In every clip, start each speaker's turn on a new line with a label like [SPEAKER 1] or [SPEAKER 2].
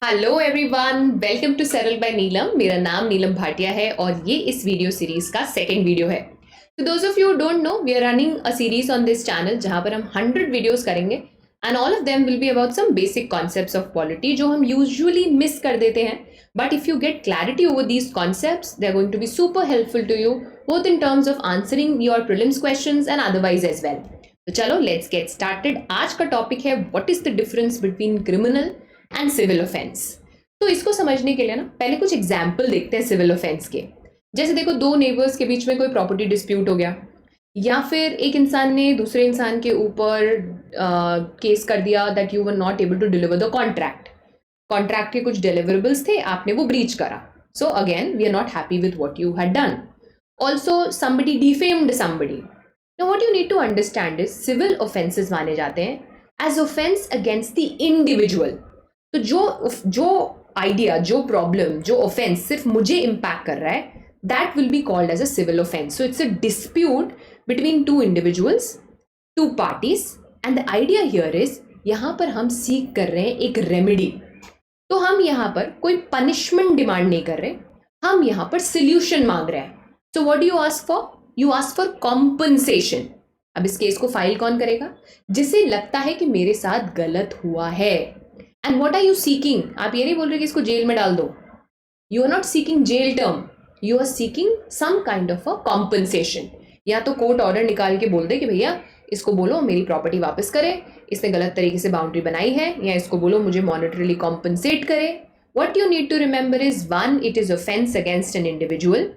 [SPEAKER 1] Hello everyone, welcome to Saral by Neelam. मेरा नाम नीलम भाटिया है और ये इस वीडियो सीरीज का सेकंड वीडियो है। तो those of you don't know, we are running a series on this channel जहां पर हम 100 वीडियोस करेंगे and all of them will be about some basic concepts of polity जो हम यूजुअली मिस कर देते हैं। But if you get clarity over these concepts, they are going to be super helpful to you both in terms of answering your prelims questions and otherwise as well. तो चलो let's get started. आज का topic है what is the difference between criminal and civil offence. तो इसको समझने के लिए ना पहले कुछ एग्जाम्पल देखते हैं सिविल ऑफेंस के। जैसे देखो, दो नेबर्स के बीच में कोई प्रॉपर्टी डिस्प्यूट हो गया, या फिर एक इंसान ने दूसरे इंसान के ऊपर केस कर दिया that you were not able to deliver the contract. Contract के कुछ डिलीवरेबल्स थे, आपने वो ब्रीच करा, so again we are not happy with what you had done. Also somebody defamed somebody. Now what you need to understand is civil offences माने जाते हैं as offence against the individual. तो जो idea, जो problem, जो offence सिर्फ मुझे impact कर रहा है, that will be called as a civil offence. So it's a dispute between two individuals, two parties, and the idea here is, यहां पर हम सीख कर रहे हैं एक रेमेडी। तो हम यहां पर कोई पनिशमेंट डिमांड नहीं कर रहे, हम यहां पर सोल्यूशन मांग रहे हैं। So what do you ask for? You ask for compensation. अब इस केस को फाइल कौन करेगा? जिसे लगता है कि मेरे साथ गलत हुआ है। And what are you seeking? आप ये नहीं बोल रहे कि इसको जेल में डाल दो। You are not seeking jail term, you are seeking some kind of a compensation. या तो कोर्ट ऑर्डर निकाल के बोल दे कि भैया इसको बोलो मेरी प्रॉपर्टी वापस करे, इसने गलत तरीके से बाउंड्री बनाई है, या इसको बोलो मुझे मॉनेटरीली कॉम्पनसेट करे। What you need to remember is, one, it is offense against an individual.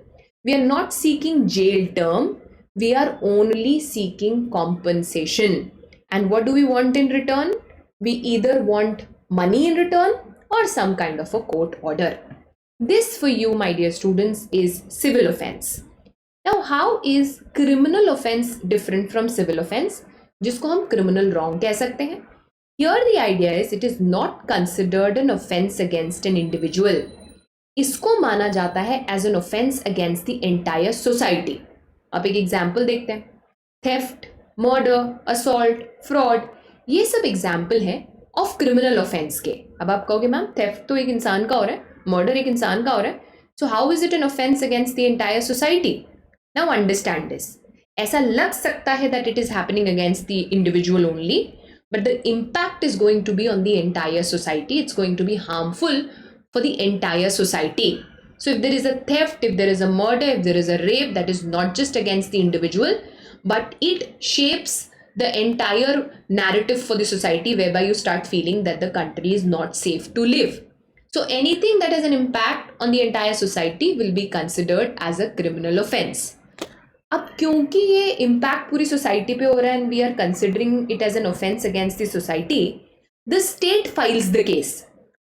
[SPEAKER 1] We are not seeking jail term, we are only seeking compensation. And what do we want in return? We either want money in return or some kind of a court order. This, for you, my dear students, is civil offense. Now, how is criminal offense different from civil offense, जिसको हम criminal wrong कह सकते हैं? Here the idea is, it is not considered an offense against an individual. इसको माना जाता है as an offense against the entire society. अब एक एग्जाम्पल देखते हैं। थेफ्ट, मर्डर, असॉल्ट, फ्रॉड, ये सब एग्जाम्पल हैं ऑफ क्रिमिनल ऑफेंस के। अब आप कहोगे मैम थेफ्ट तो एक इंसान का हो रहा है, मर्डर एक इंसान का हो रहा है, so how is it N offence against the entire society? Now understand this. ऐसा लग सकता है that it is happening against the individual only, but the impact is going to be on the entire society. It's going to be harmful for the entire society. So if there is a theft, if there is a murder, if there is a rape, that is not just against the individual, but it shapes the entire narrative for the society, whereby you start feeling that the country is not safe to live. So anything that has an impact on the entire society will be considered as a criminal offense. अब क्योंकि ये impact पूरी society पे हो रहा है and we are considering it as an offence against the society, the state files the case.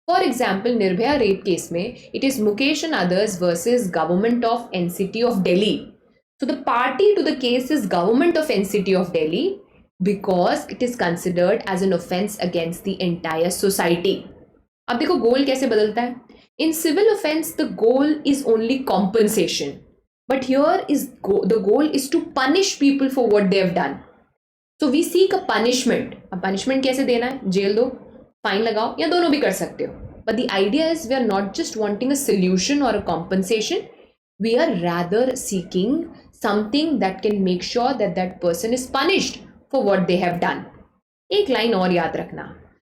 [SPEAKER 1] For example, Nirbhaya rape case में it is Mukesh and others versus government of NCT of Delhi. So the party to the case is government of NCT of Delhi because it is considered as an offence against the entire society. अब देखो goal कैसे बदलता है। In civil offence the goal is only compensation, but here is the goal is to punish people for what they have done. So we seek a punishment. अब punishment कैसे देना है? Jail दो, फाइन लगाओ, या दोनों भी कर सकते हो। But the idea is, we are not just wanting a solution or a compensation, we are rather seeking something that can make sure that that person is punished for what they have done. एक line और याद रखना,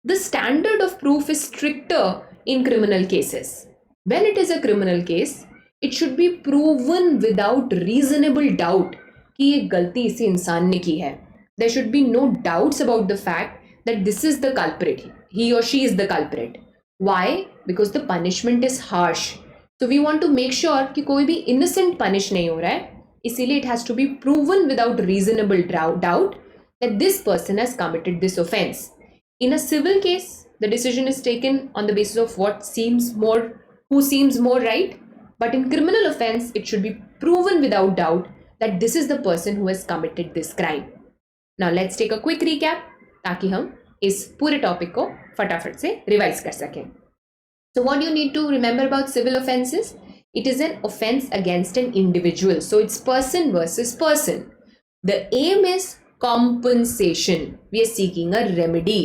[SPEAKER 1] the standard of proof is stricter in criminal cases. When it is a criminal case, it should be proven without reasonable doubt कि ये गलती इसी इंसान ने की है. There should be no doubts about the fact that this is the culprit, he or she is the culprit. Why? Because the punishment is harsh. So we want to make sure कि कोई भी innocent punish नहीं हो रहा है, इसीलिए it has to be proven without reasonable doubt that this person has committed this offense. In a civil case, the decision is taken on the basis of who seems more right. But in criminal offense, it should be proven without doubt that this is the person who has committed this crime. Now let's take a quick recap ताकि हम इस पूरे topic को फटाफट से revise कर सकें. So what you need to remember about civil offenses, it is an offense against an individual. So it's person versus person. The aim is compensation. We are seeking a remedy.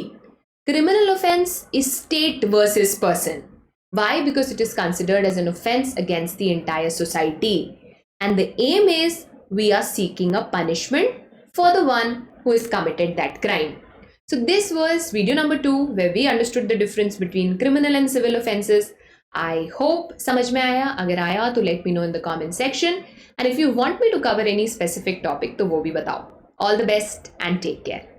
[SPEAKER 1] Criminal offense is state versus person. Why? Because it is considered as an offense against the entire society. And the aim is we are seeking a punishment for the one who has committed that crime. So this was video number 2 where we understood the difference between criminal and civil offenses. I hope समझ में आया. अगर आया तो let me know in the comment section. And if you want me to cover any specific topic तो वो भी बताओ. All the best and take care.